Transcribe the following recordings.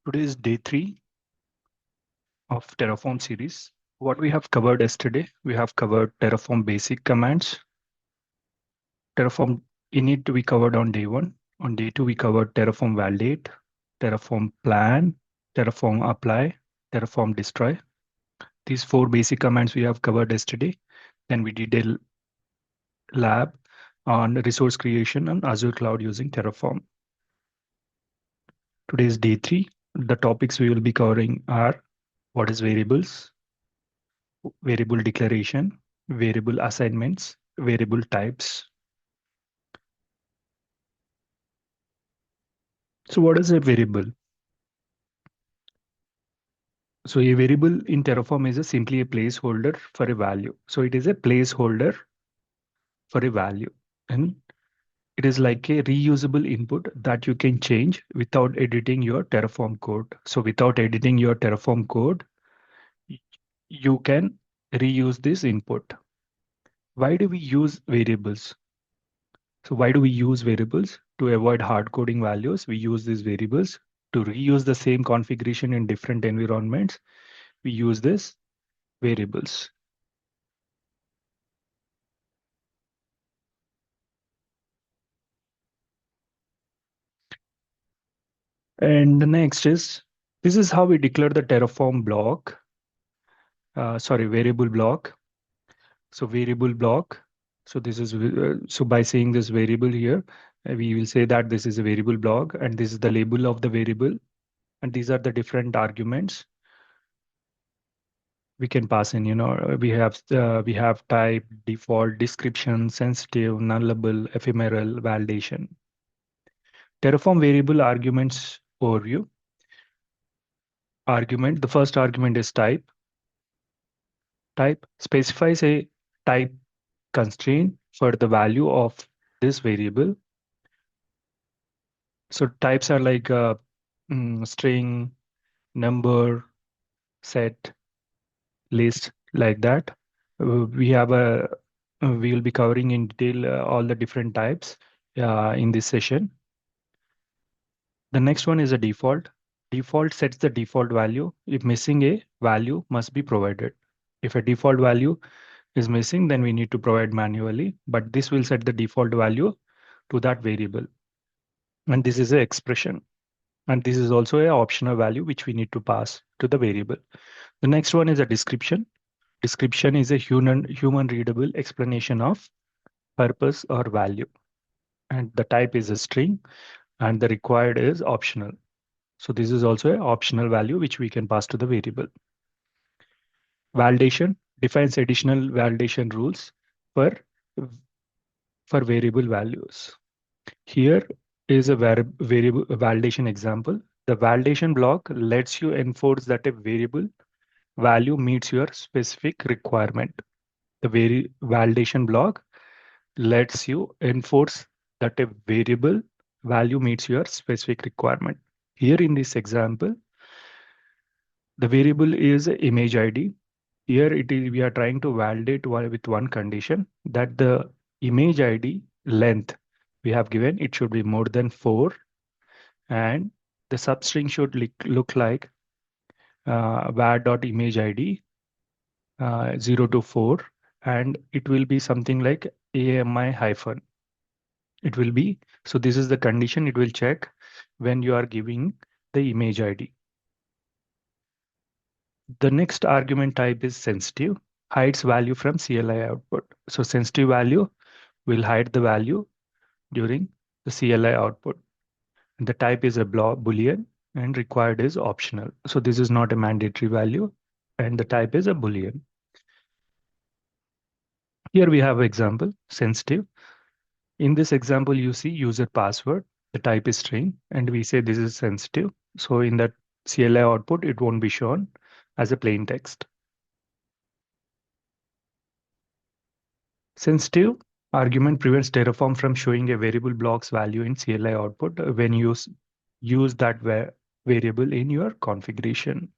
Today is day 3 of Terraform series. What we have covered yesterday, we have covered Terraform basic commands. Terraform init we covered on day 1. On day 2, we covered Terraform validate, Terraform plan, Terraform apply, Terraform destroy. These 4 basic commands we have covered yesterday. Then we did a lab on resource creation on Azure Cloud using Terraform. Today is day 3. The topics we will be covering are what is variables, variable declaration, variable assignments, variable types. So what is a variable? So a variable in Terraform is simply a placeholder for a value. So it is a placeholder for a value. And it is like a reusable input that you can change without editing your Terraform code. So without editing your Terraform code, you can reuse this input. Why do we use variables? So why do we use variables? To avoid hard coding values, we use these variables. To reuse the same configuration in different environments, we use this variables. And the next is, this is how we declare the Terraform block, variable block. So variable block. So this is, so by saying this variable here, we will say that this is a variable block and this is the label of the variable. And these are the different arguments we can pass in. We have type, default, description, sensitive, nullable, ephemeral, validation. Terraform variable arguments overview. Argument, the first argument is type. Type specifies a type constraint for the value of this variable. So types are like string, number, set, list, like that. We will be covering in detail all the different types in this session. The next one is a default. Default sets the default value. If missing a value must be provided. If a default value is missing, then we need to provide manually, but this will set the default value to that variable. And this is an expression. And this is also an optional value which we need to pass to the variable. The next one is a description. Description is a human readable explanation of purpose or value. And the type is a string and the required is optional. So this is also an optional value which we can pass to the variable. Validation defines additional validation rules for variable values. Here is a variable validation example. The validation block lets you enforce that a variable value meets your specific requirement. The validation block lets you enforce that a variable value meets your specific requirement. Here in this example, the variable is image ID. Here it is, we are trying to validate with one condition that the image ID length we have given, it should be more than 4, and the substring should look like var.imageID 0 to 4, and it will be something like AMI hyphen. It will be, so this is the condition it will check when you are giving the image ID. The next argument type is sensitive, hides value from CLI output. So sensitive value will hide the value during the CLI output. And the type is a Boolean and required is optional. So this is not a mandatory value and the type is a Boolean. Here we have example, sensitive. In this example, you see user password, the type is string, and we say this is sensitive. So in that CLI output, it won't be shown as a plain text. Sensitive argument prevents Terraform from showing a variable block's value in CLI output when you use that variable in your configuration.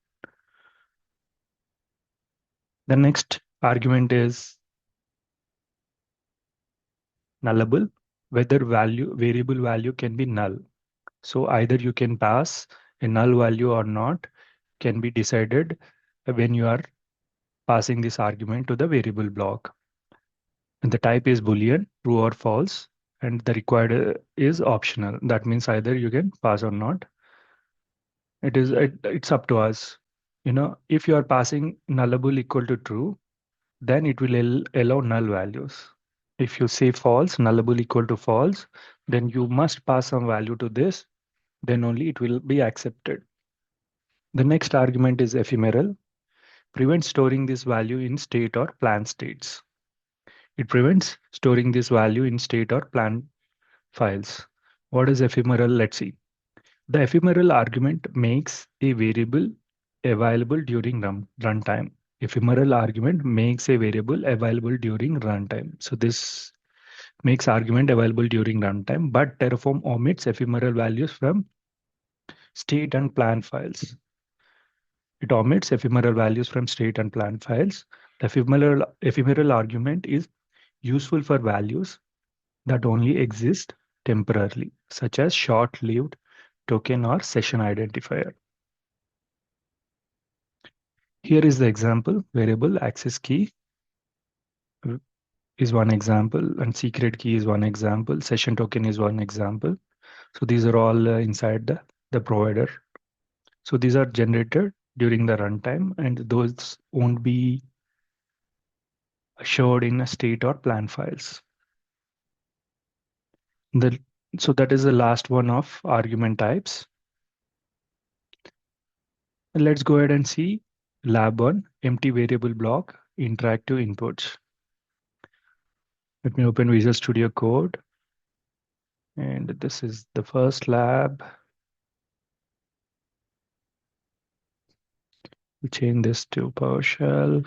The next argument is nullable, whether variable value can be null. So either you can pass a null value or not can be decided when you are passing this argument to the variable block. And the type is Boolean, true or false, and the required is optional. That means either you can pass or not. It's up to us. If you are passing nullable equal to true, then it will allow null values. If you say false, nullable equal to false, then you must pass some value to this, then only it will be accepted. The next argument is ephemeral, prevents storing this value in state or plan states. It prevents storing this value in state or plan files. What is ephemeral? Let's see. The ephemeral argument makes a variable available during runtime. Ephemeral argument makes a variable available during runtime. So this makes argument available during runtime, but Terraform omits ephemeral values from state and plan files. It omits ephemeral values from state and plan files. The ephemeral argument is useful for values that only exist temporarily, such as short-lived token or session identifier. Here is the example. Variable access key is one example, and secret key is one example. Session token is one example. So these are all inside the provider. So these are generated during the runtime, and those won't be showed in a state or plan files. The, so that is the last one of argument types. Let's go ahead and see lab 1, empty variable block, interactive inputs. Let me open Visual Studio Code. And this is the first lab. We'll change this to PowerShell.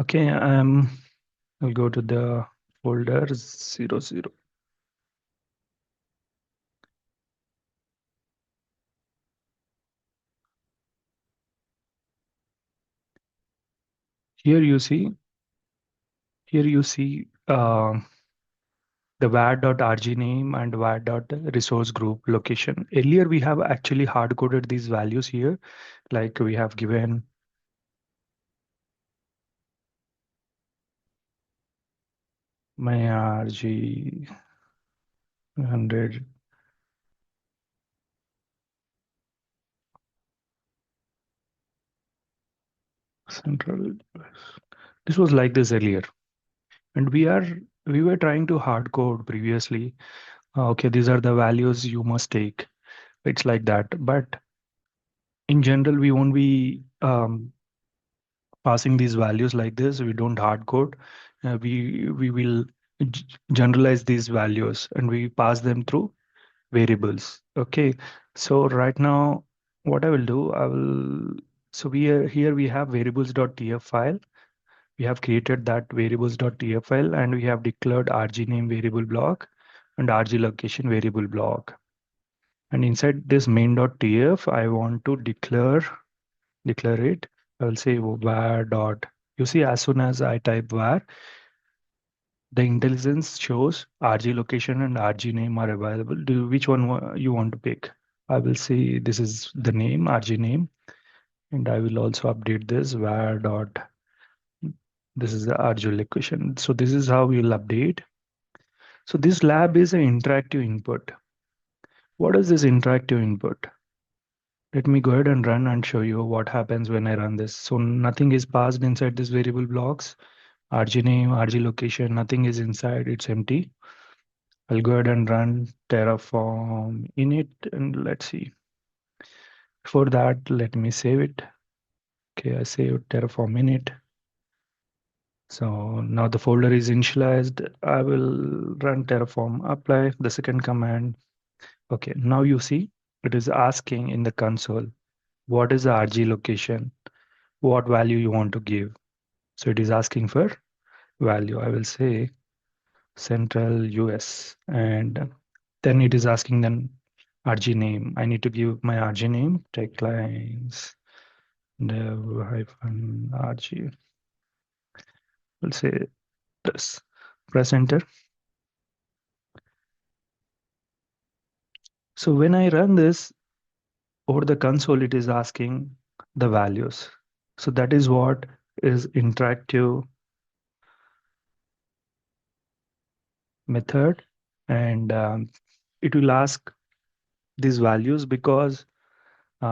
Okay, I'll go to the folder 00. Here you see the var.rg name and var.resource group location. Earlier, we have actually hard coded these values here, like we have given my rg 100 central. This was like this earlier, and we were trying to hard code previously. Okay, these are the values you must take. It's like that, but in general, we won't be passing these values like this. We don't hard code. We will generalize these values and we pass them through variables. Okay, so right now, what I will do, I will. So we are here. We have variables.tf file. We have created that variables.tf file, and we have declared rg name variable block and rg location variable block. And inside this main.tf, I want to declare it. I will say var dot. You see, as soon as I type var, the intelligence shows RG location and RG name are available. Which one you want to pick? I will say this is the name, RG name, and I will also update this var dot. This is the RG location. So this is how we'll update. So this lab is an interactive input. What is this interactive input? Let me go ahead and run and show you what happens when I run this. So nothing is passed inside this variable blocks. RG name, RG location, nothing is inside, it's empty. I'll go ahead and run Terraform init and let's see. Before that, let me save it. Okay, I saved Terraform init. So now the folder is initialized. I will run Terraform apply the second command. Okay, now you see it is asking in the console, what is the RG location? What value you want to give? So it is asking for value. I will say Central US, and then it is asking then RG name. I need to give my RG name, tech lines, dev hyphen RG. We'll say this. Press enter. So when I run this, over the console, it is asking the values. So that is what is interactive method. And it will ask these values because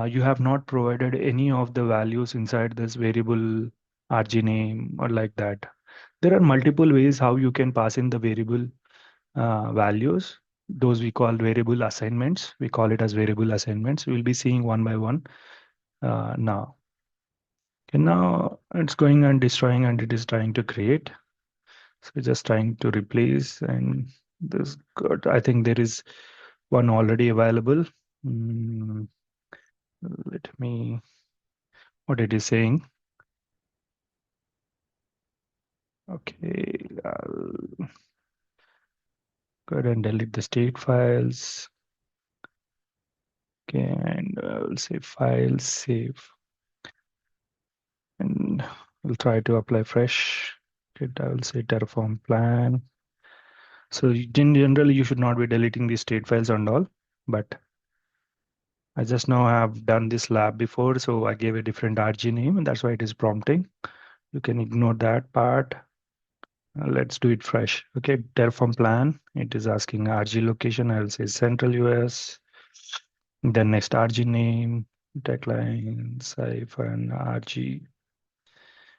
you have not provided any of the values inside this variable RG name or like that. There are multiple ways how you can pass in the variable values. Those we call variable assignments. We call it as variable assignments. We'll be seeing one by one now. Okay, now it's going and destroying and it is trying to create. So we're just trying to replace and this good. I think there is one already available. Mm, let me, what it is saying. Okay, I'll go ahead and delete the state files. Okay, and I'll say file save. And we'll try to apply fresh. Okay, I will say Terraform plan. So generally, you should not be deleting the state files and all, but I just now have done this lab before, so I gave a different RG name, and that's why it is prompting. You can ignore that part. Let's do it fresh. Okay, Terraform plan. It is asking RG location. I will say Central US. Then next RG name, deadline, hyphen RG.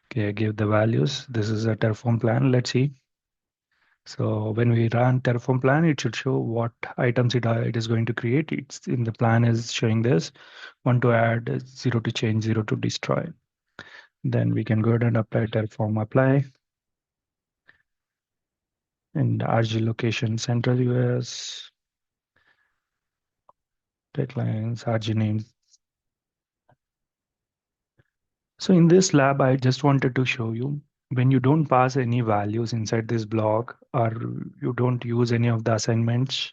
Okay, I give the values. This is a Terraform plan. Let's see. So when we run Terraform plan, it should show what items it is going to create. It's in the plan is showing this. One to add, zero to change, zero to destroy. Then we can go ahead and apply Terraform apply. And RG location, Central US, deadlines, RG name. So in this lab, I just wanted to show you when you don't pass any values inside this block or you don't use any of the assignments,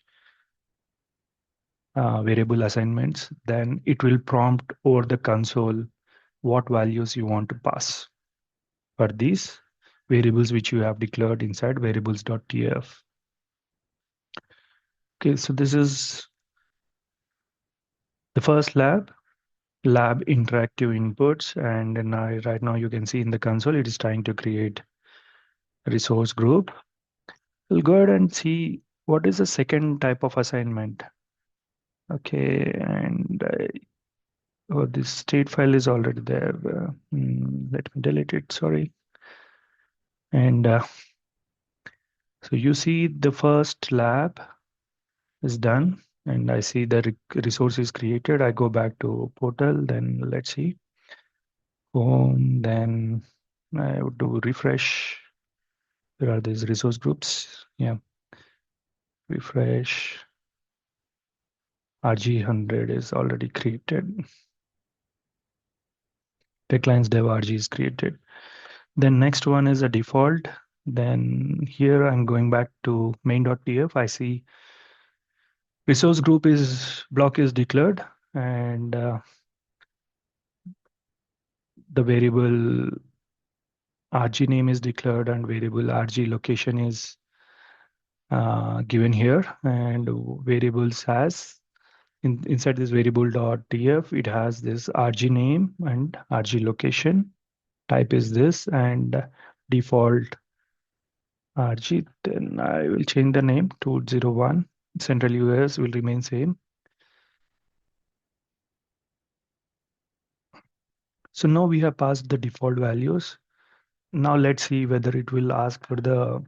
variable assignments, then it will prompt over the console what values you want to pass for these variables which you have declared inside variables.tf. Okay, so this is the first lab interactive inputs, and now, right now you can see in the console it is trying to create a resource group. We'll go ahead and see what is the second type of assignment. Okay, and oh, this state file is already there. Let me delete it, sorry. And so you see the first lab is done and I see the resource is created. I go back to portal, then let's see. Home, then I would do refresh. Where are these resource groups? Yeah, refresh. RG100 is already created. Declines dev RG is created. Then next one is a default. Then here I'm going back to main.tf. I see resource group is block is declared and the variable RG name is declared and variable RG location is given here and variables has inside this variable.tf it has this RG name and RG location. Type is this and default RG. Then I will change the name to 01. Central US will remain same. So now we have passed the default values. Now let's see whether it will ask for the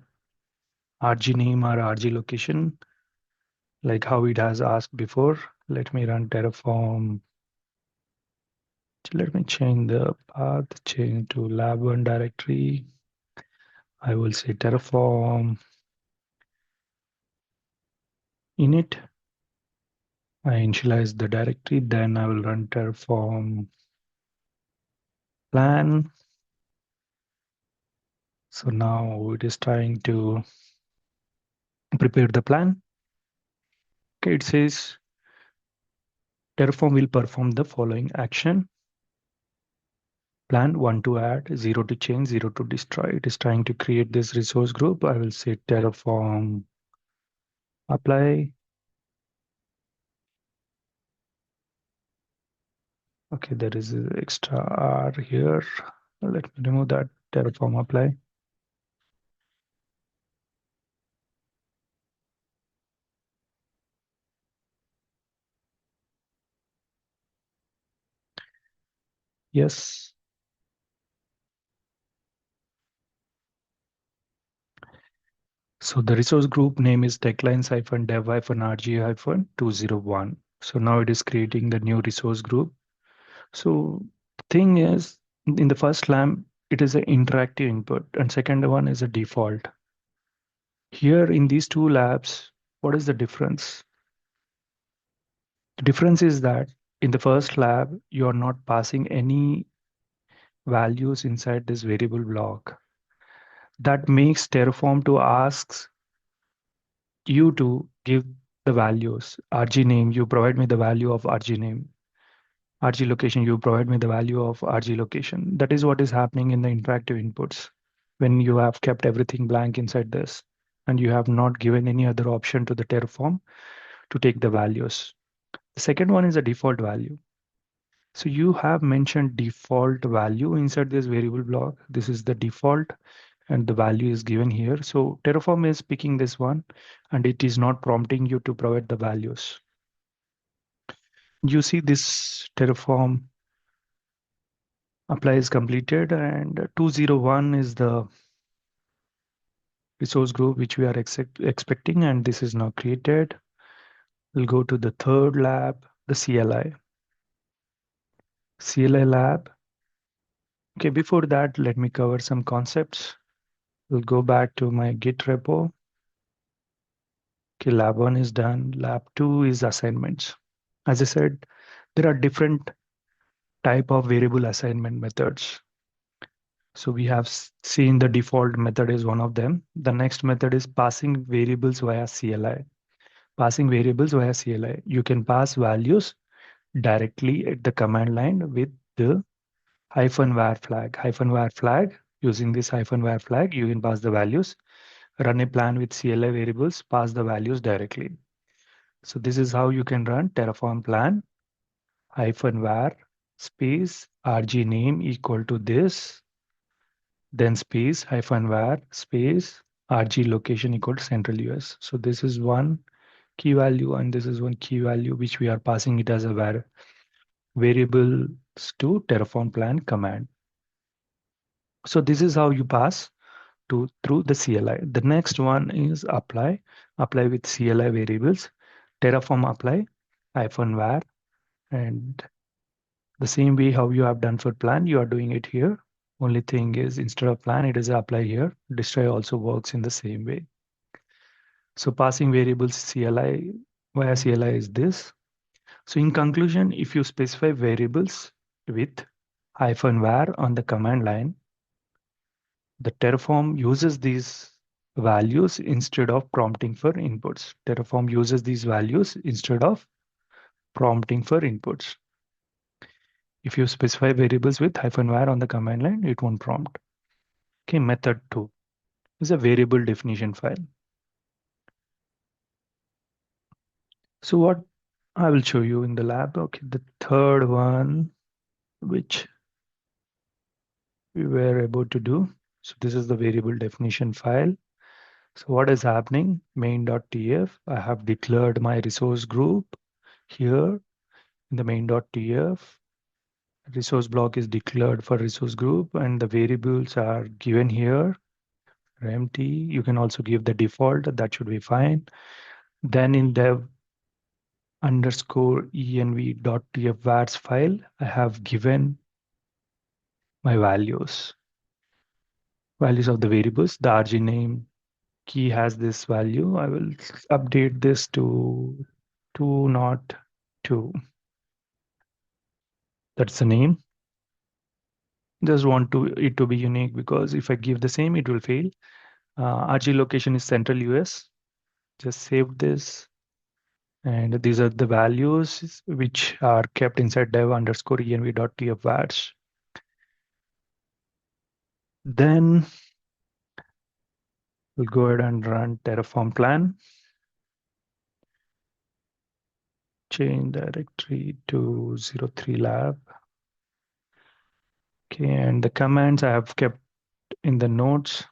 RG name or RG location, like how it has asked before. Let me run Terraform. Let me change the path, change to lab1 directory. I will say Terraform init. I initialize the directory, then I will run Terraform plan. So now it is trying to prepare the plan. Okay, it says Terraform will perform the following action. Plan 1 to add, 0 to change, 0 to destroy. It is trying to create this resource group. I will say Terraform apply. Okay, there is an extra R here. Let me remove that. Terraform apply. Yes. So the resource group name is declines-dev-rg-201. So now it is creating the new resource group. So thing is, in the first lamp, it is an interactive input, and second one is a default. Here in these two labs, what is the difference? The difference is that in the first lab, you are not passing any values inside this variable block. That makes Terraform to ask you to give the values. RG name, you provide me the value of RG name. RG location, you provide me the value of RG location. That is what is happening in the interactive inputs when you have kept everything blank inside this and you have not given any other option to the Terraform to take the values. The second one is a default value. So you have mentioned default value inside this variable block. This is the default and the value is given here. So Terraform is picking this one and it is not prompting you to provide the values. You see this Terraform apply is completed and 201 is the resource group which we are expecting and this is now created. We'll go to the third lab, the CLI. CLI lab. Okay, before that, let me cover some concepts. We'll go back to my Git repo. Okay, lab 1 is done. Lab 2 is assignments. As I said, there are different type of variable assignment methods. So we have seen the default method is one of them. The next method is passing variables via CLI. Passing variables via CLI. You can pass values directly at the command line with the -var flag. -var flag, using this -var flag, you can pass the values. Run a plan with CLI variables, pass the values directly. So this is how you can run Terraform plan -var space rg name equal to this, then space -var space rg location equal to central US. So this is one key value and this is one key value which we are passing it as a variables to Terraform plan command. So this is how you pass to through the CLI. The next one is apply with CLI variables, Terraform apply -var, and the same way how you have done for plan, you are doing it here. Only thing is instead of plan, it is apply here. Destroy also works in the same way. So passing variables CLI via CLI is this. So in conclusion, if you specify variables with -var on the command line, the Terraform uses these values instead of prompting for inputs. Terraform uses these values instead of prompting for inputs. If you specify variables with -var on the command line, it won't prompt. Okay, method 2 is a variable definition file. So what I will show you in the lab, okay, the third one, which we were able to do. So this is the variable definition file. So what is happening? Main.tf, I have declared my resource group here in the main.tf. Resource block is declared for resource group and the variables are given here. Empty. You can also give the default, that should be fine. Then in dev underscore env.tfvars file, I have given my values of the variables. The RG name key has this value. I will update this to 202. That's the name. Just want it to be unique because if I give the same, it will fail. RG location is central US. Just save this. And these are the values which are kept inside dev underscore env.tfvars. Then we'll go ahead and run Terraform plan. Change directory to 03 lab. Okay, and the commands I have kept in the notes.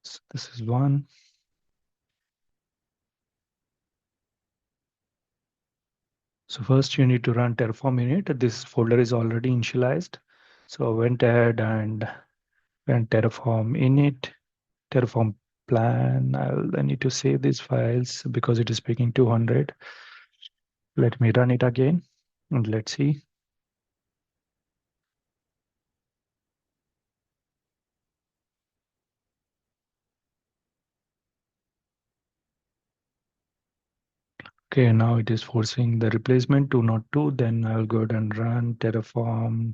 So this is one. So first you need to run Terraform init. This folder is already initialized. So I went ahead and ran Terraform init, Terraform plan. I need to save these files because it is picking 200. Let me run it again and let's see. Okay, now it is forcing the replacement to not two. Then I'll go ahead and run Terraform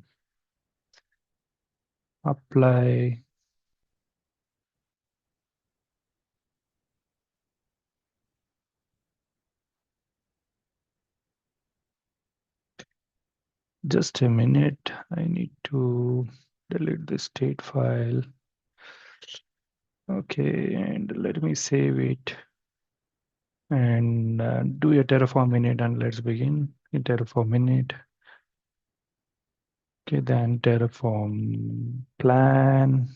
apply. Just a minute. I need to delete the state file. Okay, and let me save it and do a Terraform init and let's begin. A Terraform init. Okay, then Terraform plan.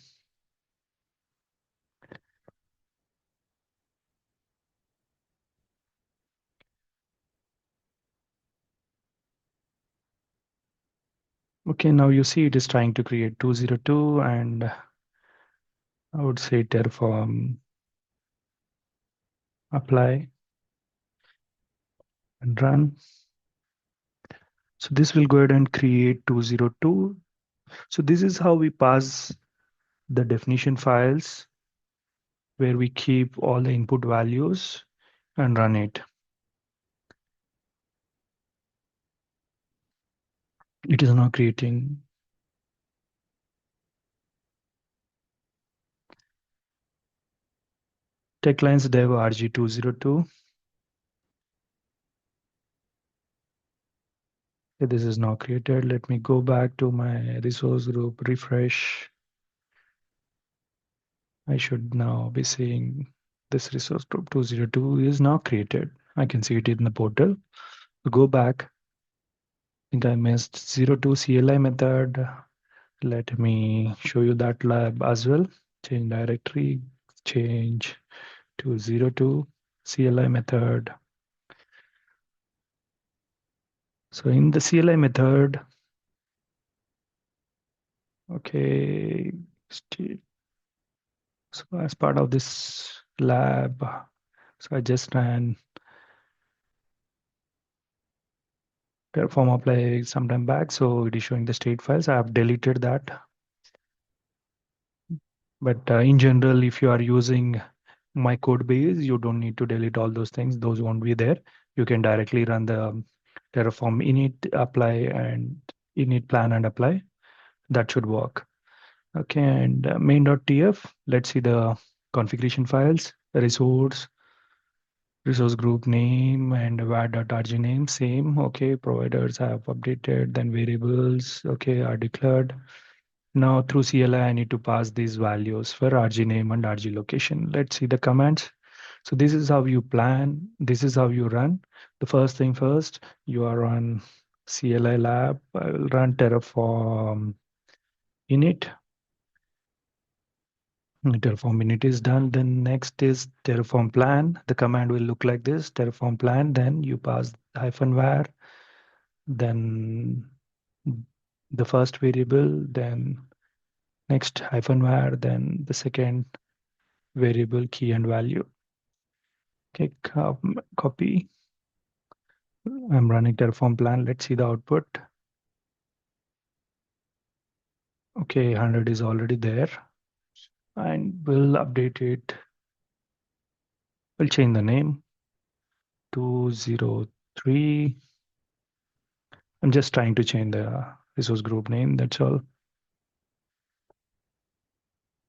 Okay, now you see it is trying to create 202 and I would say Terraform apply and run. So this will go ahead and create 202. So this is how we pass the definition files where we keep all the input values and run it. It is now creating. Techlines dev rg202. Okay, this is now created. Let me go back to my resource group, refresh. I should now be seeing this resource group 202 is now created. I can see it in the portal. Go back. I think I missed 02 CLI method. Let me show you that lab as well. Change directory, change to 02 CLI method. So in the CLI method, okay, so as part of this lab, so I just ran Terraform apply sometime back. So it is showing the state files. I have deleted that. But in general, if you are using my code base, you don't need to delete all those things. Those won't be there. You can directly run the Terraform init, apply, and init plan and apply. That should work. Okay, and main.tf, let's see the configuration files, resource group name and var.rg name, same. Okay, providers have updated, then variables, okay, are declared. Now through CLI, I need to pass these values for RG name and RG location. Let's see the commands. So this is how you plan. This is how you run. The first thing first, you are on CLI lab. I will run Terraform init. Terraform init is done. Then next is Terraform plan. The command will look like this, Terraform plan. Then you pass -var, then the first variable, then next -var, then the second variable key and value. Okay, copy. I'm running Terraform plan. Let's see the output. Okay, 100 is already there. And we'll update it. We'll change the name. 203. I'm just trying to change the resource group name. That's all.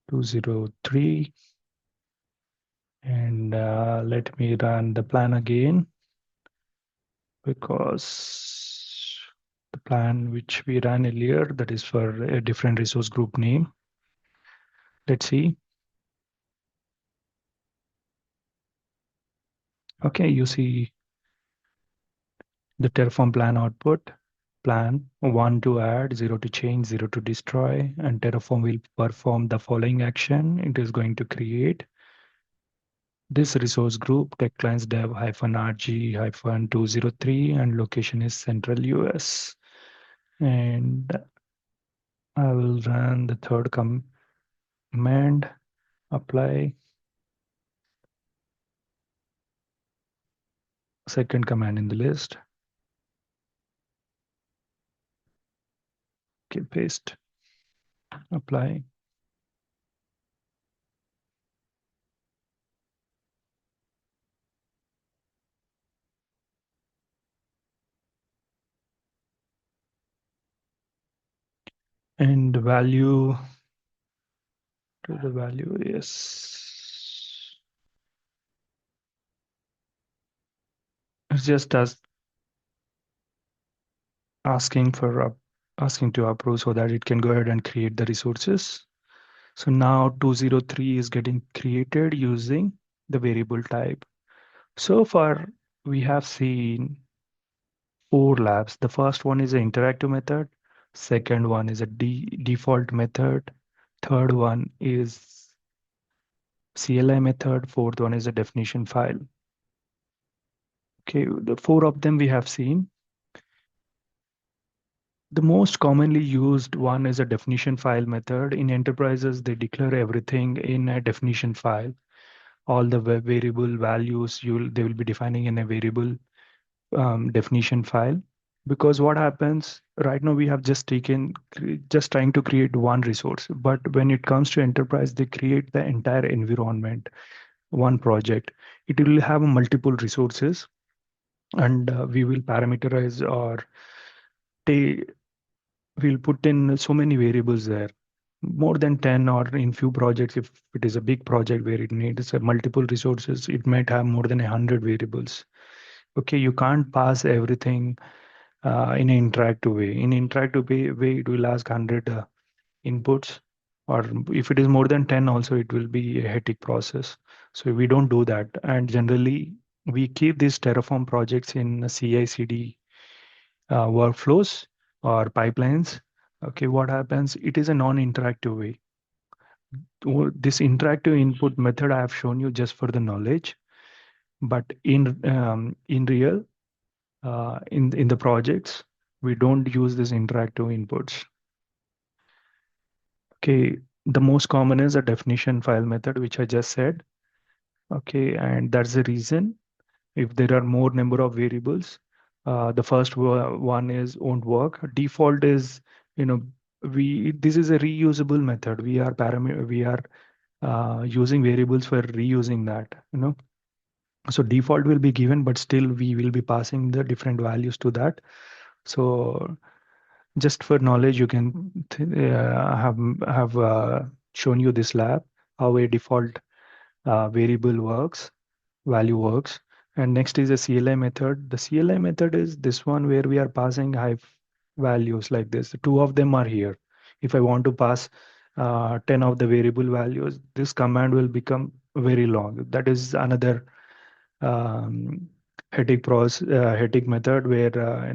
203. And let me run the plan again because the plan which we ran earlier, that is for a different resource group name. Let's see. Okay, you see the Terraform plan output. Plan 1 to add, 0 to change, 0 to destroy, and Terraform will perform the following action. It is going to create this resource group, tech clients dev -rg 203, and location is Central US. And I will run the third command, apply. Second command in the list. Okay, paste, apply. And the value to the value is, it's just as asking for asking to approve so that it can go ahead and create the resources. So now 203 is getting created using the variable type. So far, we have seen 4 labs. The first one is an interactive method. Second one is a default method. Third one is CLI method. Fourth one is a definition file. Okay, the 4 of them we have seen. The most commonly used one is a definition file method. In enterprises, they declare everything in a definition file. All the variable values they will be defining in a variable definition file. Because what happens right now, we have just trying to create one resource. But when it comes to enterprise, they create the entire environment, one project. It will have multiple resources, and we will parameterize or they we'll put in so many variables there, more than 10, or in few projects, if it is a big project where it needs multiple resources, it might have more than 100 variables. Okay, you can't pass everything in an interactive way. In interactive way, it will ask 100 inputs, or if it is more than 10 also, it will be a hectic process. So we don't do that. And generally, we keep these Terraform projects in CI/CD workflows or pipelines. Okay, what happens? It is a non-interactive way. This interactive input method I have shown you just for the knowledge, but in real in the projects we don't use this interactive inputs. Okay, the most common is a definition file method, which I just said. Okay, and that's the reason if there are more number of variables, the first one is won't work. Default is, you know, we this is a reusable method. We are using variables for reusing that, you know. So default will be given, but still we will be passing the different values to that. So just for knowledge, you can have shown you this lab how a default variable works, value works. And next is a CLI method. The CLI method is this one where we are passing high values like this. Two of them are here. If I want to pass 10 of the variable values, this command will become very long. That is another um, headache method where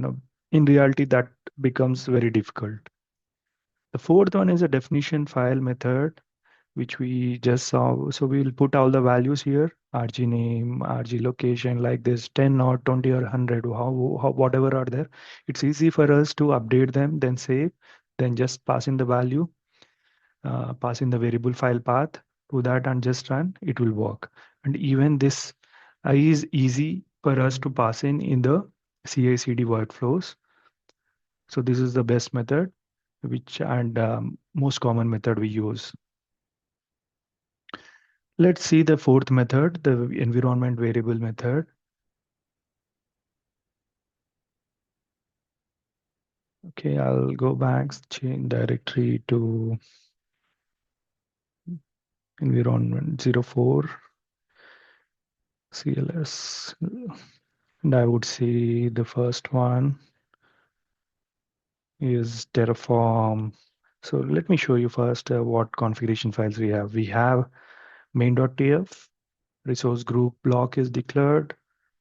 in reality that becomes very difficult. The fourth one is a definition file method, which we just saw. So we'll put all the values here, RG name, RG location, like this 10 or 20 or 100, whatever are there. It's easy for us to update them, then save, then just pass in the value, pass in the variable file path to that and just run, it will work. And even this is easy for us to pass in the CI/CD workflows. So this is the best method, which and most common method we use. Let's see the fourth method, the environment variable method. Okay, I'll go back, change directory to environment 04 CLS. And I would see the first one. is Terraform. So let me show you first what configuration files we have. We have main.tf, resource group block is declared,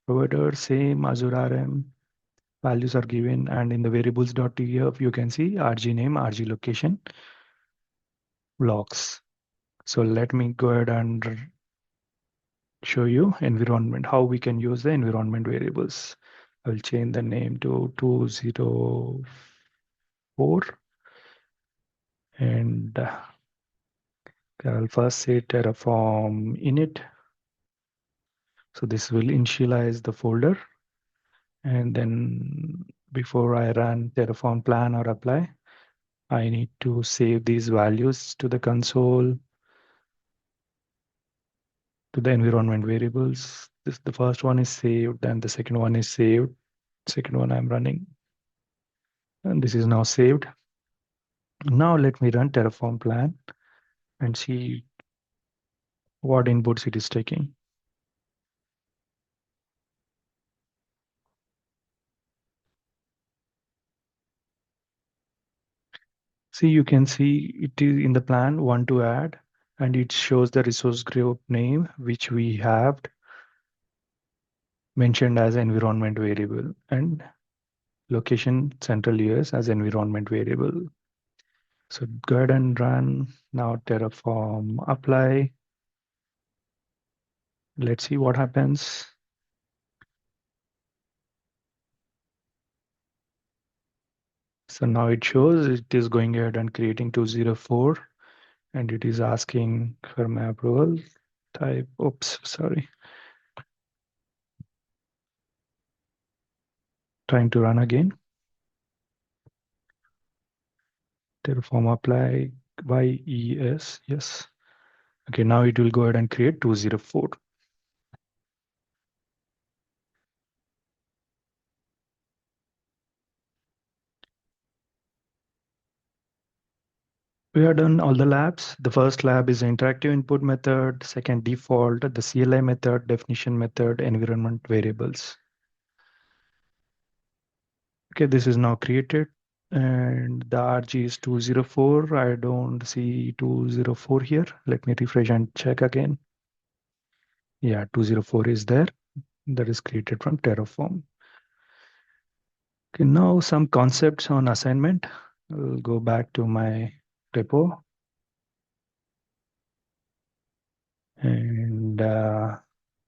provider same Azure RM, values are given, and in the variables.tf you can see RG name, RG location, blocks. So let me go ahead and show you environment, how we can use the environment variables. I will change the name to 204 and I'll first say Terraform init. So this will initialize the folder. And then before I run Terraform plan or apply, I need to save these values to the console, to the environment variables. The first one is saved and the second one is saved. Second one I'm running. And this is now saved. Now let me run Terraform plan and see what inputs it is taking. See, you can see it is in the plan one to add, and it shows the resource group name, which we have mentioned as environment variable, and location central US as environment variable. So go ahead and run now Terraform apply. Let's see what happens. So now it shows it is going ahead and creating 204 and it is asking for my approval type. Oops, sorry. Trying to run again. Terraform apply YES. Yes. Okay, now it will go ahead and create 204. We have done all the labs. The first lab is interactive input method, second default, the CLI method, definition method, environment variables. Okay, this is now created and the RG is 204. I don't see 204 here. Let me refresh and check again. Yeah, 204 is there. That is created from Terraform. Okay, now some concepts on assignment. I'll go back to my repo. And